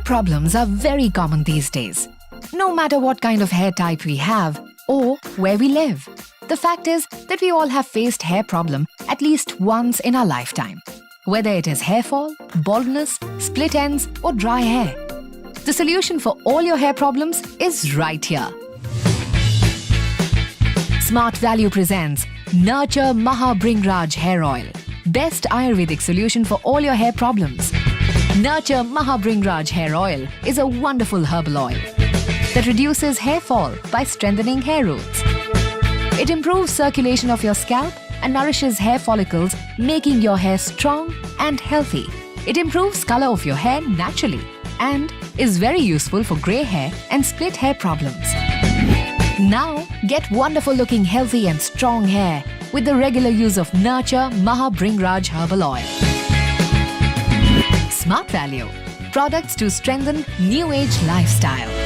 problems are very common these days, no matter what kind of hair type we have or where we live. The fact is that we all have faced hair problem at least once in our lifetime, whether it is hair fall, baldness, split ends or dry hair. The solution for all your hair problems is right here. Smart Value presents Nurture Bhojraj Hair Oil, best Ayurvedic solution for all your hair problems. Nurture Bhojraj Hair Oil is a wonderful herbal oil that reduces hair fall by strengthening hair roots. It improves circulation of your scalp and nourishes hair follicles, making your hair strong and healthy. It improves color of your hair naturally and is very useful for grey hair and split hair problems. Now, get wonderful looking healthy and strong hair with the regular use of Nurture Bhojraj Herbal Oil. Smart Value. Products to strengthen new age lifestyle.